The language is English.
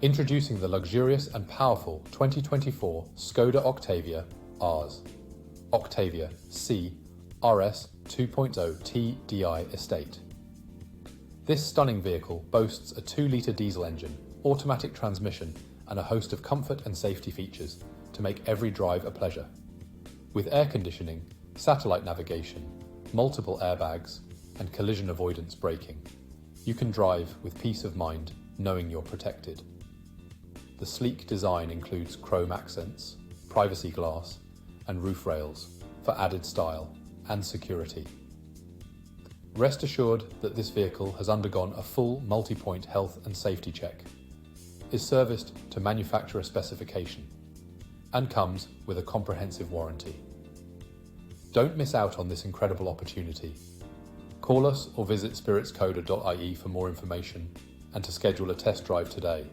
Introducing the luxurious and powerful 2024 Skoda Octavia Rs. Octavia C-RS 2.0 TDI Estate. This stunning vehicle boasts a 2-litre diesel engine, automatic transmission, and a host of comfort and safety features to make every drive a pleasure. With air conditioning, satellite navigation, multiple airbags, and collision avoidance braking, you can drive with peace of mind knowing you're protected. The sleek design includes chrome accents, privacy glass, and roof rails for added style and security. Rest assured that this vehicle has undergone a full multi-point health and safety check, is serviced to manufacturer specification, and comes with a comprehensive warranty. Don't miss out on this incredible opportunity. Call us or visit spiritskoda.ie for more information and to schedule a test drive today.